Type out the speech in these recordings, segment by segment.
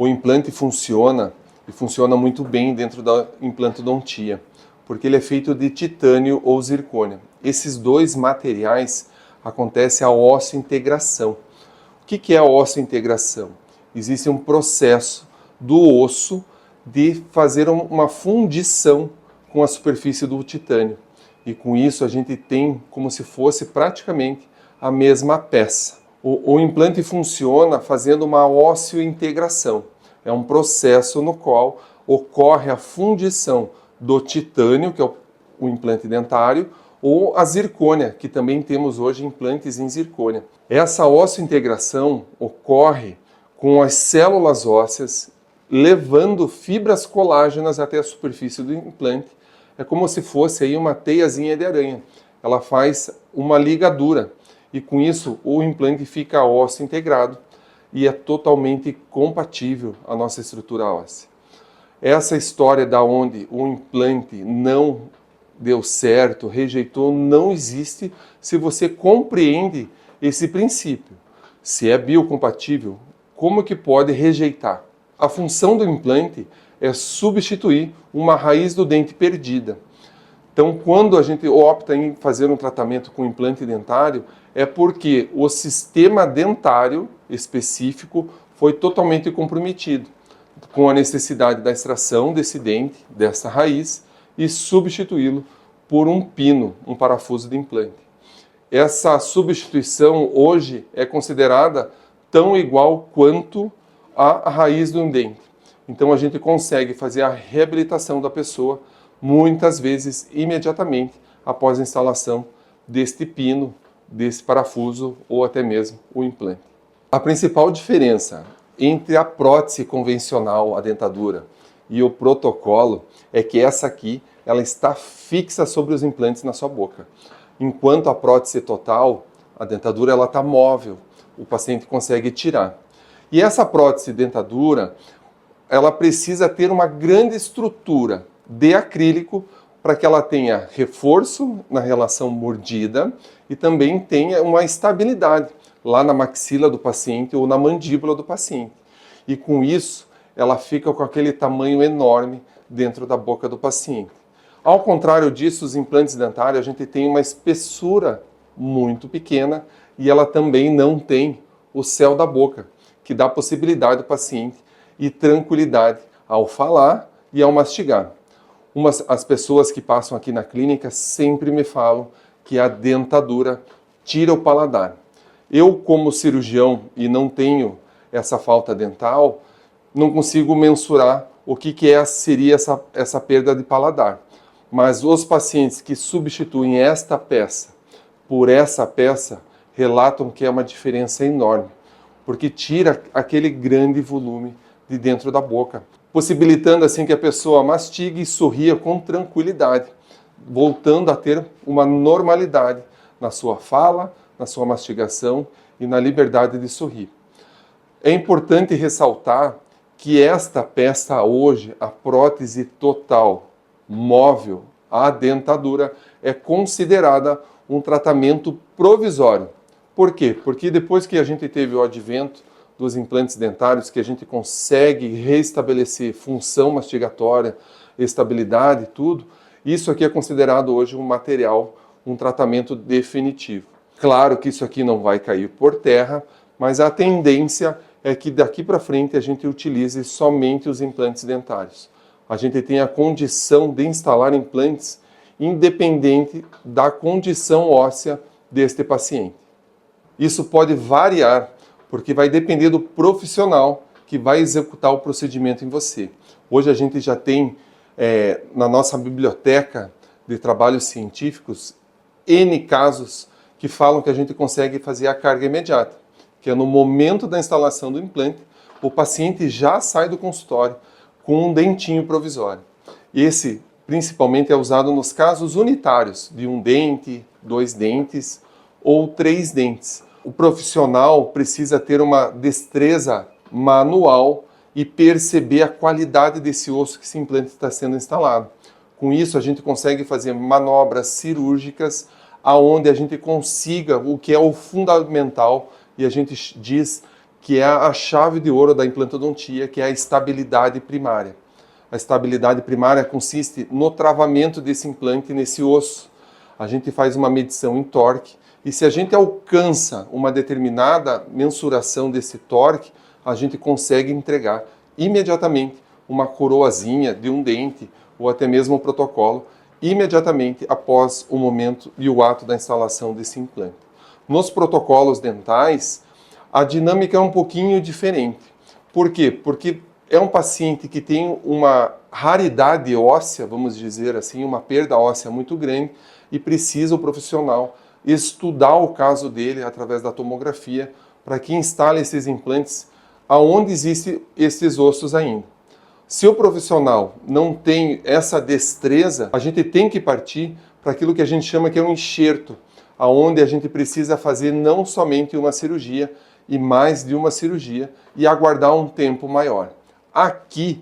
O implante funciona e funciona muito bem dentro da implantodontia, porque ele é feito de titânio ou zircônia. Esses dois materiais acontece a osseointegração. O que é a osseointegração? Existe um processo do osso de fazer uma fundição com a superfície do titânio. E com isso a gente tem como se fosse praticamente a mesma peça. O implante funciona fazendo uma osseointegração. É um processo no qual ocorre a fundição do titânio, que é o implante dentário, ou a zircônia, que também temos hoje implantes em zircônia. Essa osseointegração ocorre com as células ósseas levando fibras colágenas até a superfície do implante. É como se fosse aí uma teiazinha de aranha. Ela faz uma ligadura e com isso o implante fica ósseo integrado e é totalmente compatível à nossa estrutura óssea. Essa história da onde o implante não deu certo, rejeitou, não existe se você compreende esse princípio. Se é biocompatível, como que pode rejeitar? A função do implante é substituir uma raiz do dente perdida. Então, quando a gente opta em fazer um tratamento com implante dentário, é porque o sistema dentário específico foi totalmente comprometido, com a necessidade da extração desse dente, dessa raiz, e substituí-lo por um pino, um parafuso de implante. Essa substituição hoje é considerada tão igual quanto a raiz de um dente. Então a gente consegue fazer a reabilitação da pessoa muitas vezes imediatamente após a instalação deste pino, desse parafuso ou até mesmo o implante. A principal diferença entre a prótese convencional, a dentadura, e o protocolo é que essa aqui ela está fixa sobre os implantes na sua boca. Enquanto a prótese total, a dentadura ela está móvel, o paciente consegue tirar. E essa prótese dentadura, ela precisa ter uma grande estrutura de acrílico para que ela tenha reforço na relação mordida e também tenha uma estabilidade lá na maxila do paciente ou na mandíbula do paciente. E com isso, ela fica com aquele tamanho enorme dentro da boca do paciente. Ao contrário disso, os implantes dentários, a gente tem uma espessura muito pequena e ela também não tem o céu da boca, que dá possibilidade ao paciente e tranquilidade ao falar e ao mastigar. As pessoas que passam aqui na clínica sempre me falam que a dentadura tira o paladar. Eu, como cirurgião, e não tenho essa falta dental, não consigo mensurar o que seria essa perda de paladar. Mas os pacientes que substituem esta peça por essa peça relatam que é uma diferença enorme, porque tira aquele grande volume de dentro da boca, possibilitando assim que a pessoa mastigue e sorria com tranquilidade, voltando a ter uma normalidade na sua fala, na sua mastigação e na liberdade de sorrir. É importante ressaltar que esta peça hoje, a prótese total móvel, a dentadura, é considerada um tratamento provisório. Por quê? Porque depois que a gente teve o advento dos implantes dentários, que a gente consegue restabelecer função mastigatória, estabilidade e tudo, isso aqui é considerado hoje um material, um tratamento definitivo. Claro que isso aqui não vai cair por terra, mas a tendência é que daqui para frente a gente utilize somente os implantes dentários. A gente tem a condição de instalar implantes independente da condição óssea deste paciente. Isso pode variar, porque vai depender do profissional que vai executar o procedimento em você. Hoje a gente já tem na nossa biblioteca de trabalhos científicos N casos que falam que a gente consegue fazer a carga imediata, que é no momento da instalação do implante, o paciente já sai do consultório com um dentinho provisório. Esse, principalmente, é usado nos casos unitários, de um dente, 2 dentes ou 3 dentes. O profissional precisa ter uma destreza manual e perceber a qualidade desse osso que esse implante está sendo instalado. Com isso, a gente consegue fazer manobras cirúrgicas aonde a gente consiga o que é o fundamental e a gente diz que é a chave de ouro da implantodontia, que é a estabilidade primária. A estabilidade primária consiste no travamento desse implante nesse osso. A gente faz uma medição em torque e se a gente alcança uma determinada mensuração desse torque, a gente consegue entregar imediatamente uma coroazinha de um dente ou até mesmo um protocolo imediatamente após o momento e o ato da instalação desse implante. Nos protocolos dentais, a dinâmica é um pouquinho diferente. Por quê? Porque é um paciente que tem uma raridade óssea, vamos dizer assim, uma perda óssea muito grande e precisa o profissional estudar o caso dele através da tomografia para que instale esses implantes aonde existem esses ossos ainda. Se o profissional não tem essa destreza, a gente tem que partir para aquilo que a gente chama que é um enxerto, aonde a gente precisa fazer não somente uma cirurgia, e mais de uma cirurgia, e aguardar um tempo maior. Aqui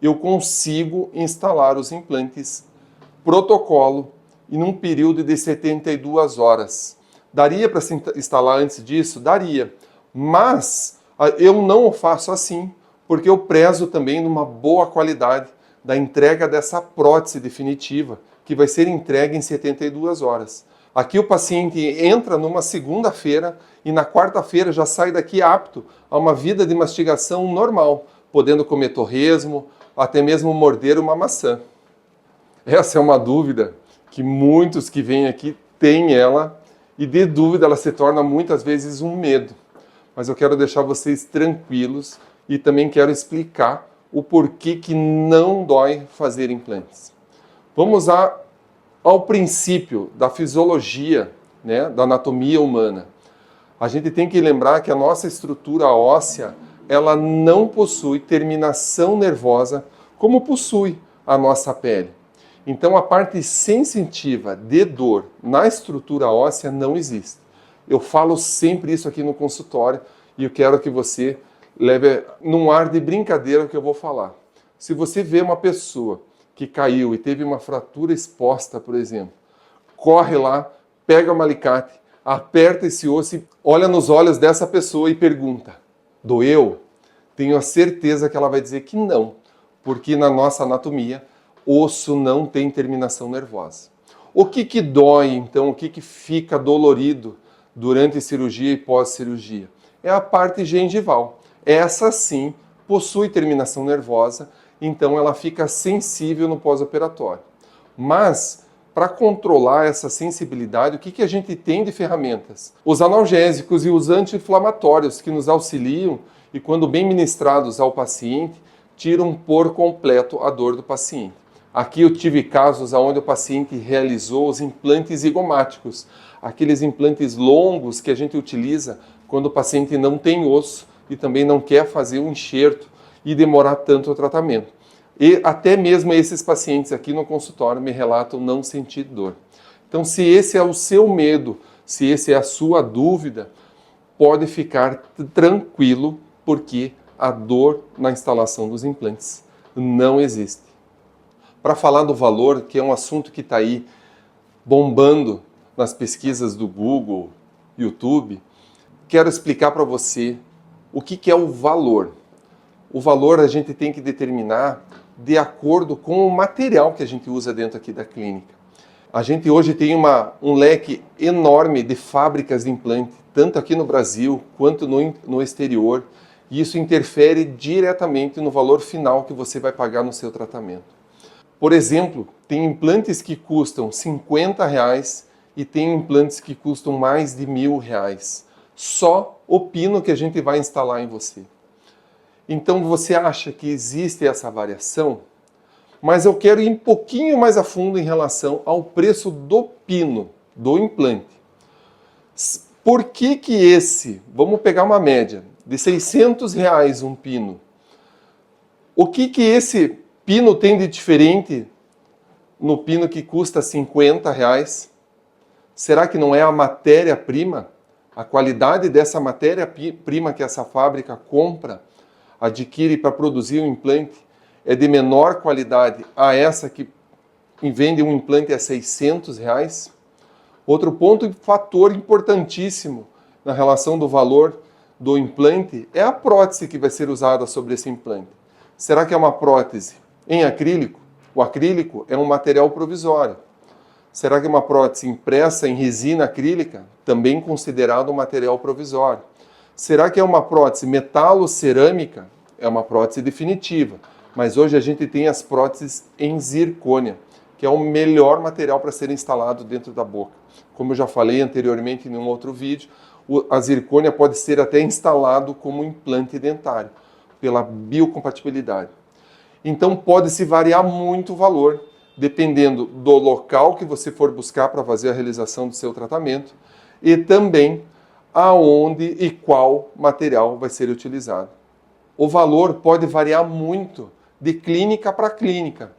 eu consigo instalar os implantes protocolo em um período de 72 horas. Daria para se instalar antes disso? Daria. Mas eu não o faço assim, porque eu prezo também numa boa qualidade da entrega dessa prótese definitiva, que vai ser entregue em 72 horas. Aqui o paciente entra numa segunda-feira e na quarta-feira já sai daqui apto a uma vida de mastigação normal, podendo comer torresmo, até mesmo morder uma maçã. Essa é uma dúvida que muitos que vêm aqui têm ela, e de dúvida ela se torna muitas vezes um medo. Mas eu quero deixar vocês tranquilos e também quero explicar o porquê que não dói fazer implantes. Vamos ao princípio da fisiologia, né, da anatomia humana. A gente tem que lembrar que a nossa estrutura óssea, ela não possui terminação nervosa como possui a nossa pele. Então a parte sensitiva de dor na estrutura óssea não existe. Eu falo sempre isso aqui no consultório e eu quero que você leve num ar de brincadeira o que eu vou falar. Se você vê uma pessoa que caiu e teve uma fratura exposta, por exemplo, corre lá, pega o alicate, aperta esse osso e olha nos olhos dessa pessoa e pergunta: doeu? Tenho a certeza que ela vai dizer que não, porque na nossa anatomia, osso não tem terminação nervosa. O que dói, então, o que fica dolorido durante cirurgia e pós-cirurgia? É a parte gengival. Essa sim possui terminação nervosa, então ela fica sensível no pós-operatório. Mas, para controlar essa sensibilidade, o que a gente tem de ferramentas? Os analgésicos e os anti-inflamatórios que nos auxiliam e, quando bem ministrados ao paciente, tiram por completo a dor do paciente. Aqui eu tive casos onde o paciente realizou os implantes zigomáticos, aqueles implantes longos que a gente utiliza quando o paciente não tem osso e também não quer fazer um enxerto e demorar tanto o tratamento. E até mesmo esses pacientes aqui no consultório me relatam não sentir dor. Então, se esse é o seu medo, se esse é a sua dúvida, pode ficar tranquilo, porque a dor na instalação dos implantes não existe. Para falar do valor, que é um assunto que está aí bombando nas pesquisas do Google, YouTube, quero explicar para você o que é o valor. O valor a gente tem que determinar de acordo com o material que a gente usa dentro aqui da clínica. A gente hoje tem um leque enorme de fábricas de implante, tanto aqui no Brasil quanto no exterior, e isso interfere diretamente no valor final que você vai pagar no seu tratamento. Por exemplo, tem implantes que custam R$50 e tem implantes que custam mais de R$1.000. Só o pino que a gente vai instalar em você. Então você acha que existe essa variação? Mas eu quero ir um pouquinho mais a fundo em relação ao preço do pino, do implante. Por que vamos pegar uma média, de R$600 um pino. O que esse pino tem de diferente no pino que custa R$50? Será que não é a matéria-prima? A qualidade dessa matéria-prima que essa fábrica compra, adquire para produzir um implante, é de menor qualidade a essa que vende um implante a R$600? Outro ponto, fator importantíssimo na relação do valor do implante é a prótese que vai ser usada sobre esse implante. Será que é uma prótese em acrílico? O acrílico é um material provisório. Será que é uma prótese impressa em resina acrílica? Também considerado um material provisório. Será que é uma prótese metalo-cerâmica? É uma prótese definitiva. Mas hoje a gente tem as próteses em zircônia, que é o melhor material para ser instalado dentro da boca. Como eu já falei anteriormente em um outro vídeo, a zircônia pode ser até instalado como implante dentário, pela biocompatibilidade. Então pode-se variar muito o valor, dependendo do local que você for buscar para fazer a realização do seu tratamento e também aonde e qual material vai ser utilizado. O valor pode variar muito de clínica para clínica,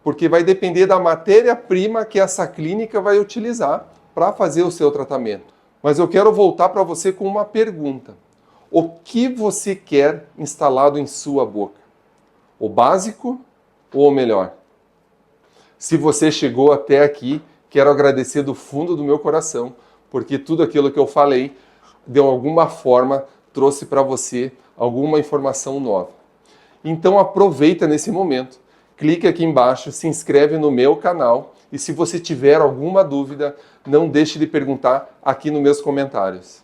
porque vai depender da matéria-prima que essa clínica vai utilizar para fazer o seu tratamento. Mas eu quero voltar para você com uma pergunta. O que você quer instalado em sua boca? O básico ou o melhor? Se você chegou até aqui, quero agradecer do fundo do meu coração, porque tudo aquilo que eu falei, de alguma forma, trouxe para você alguma informação nova. Então aproveita nesse momento, clique aqui embaixo, se inscreve no meu canal e se você tiver alguma dúvida, não deixe de perguntar aqui nos meus comentários.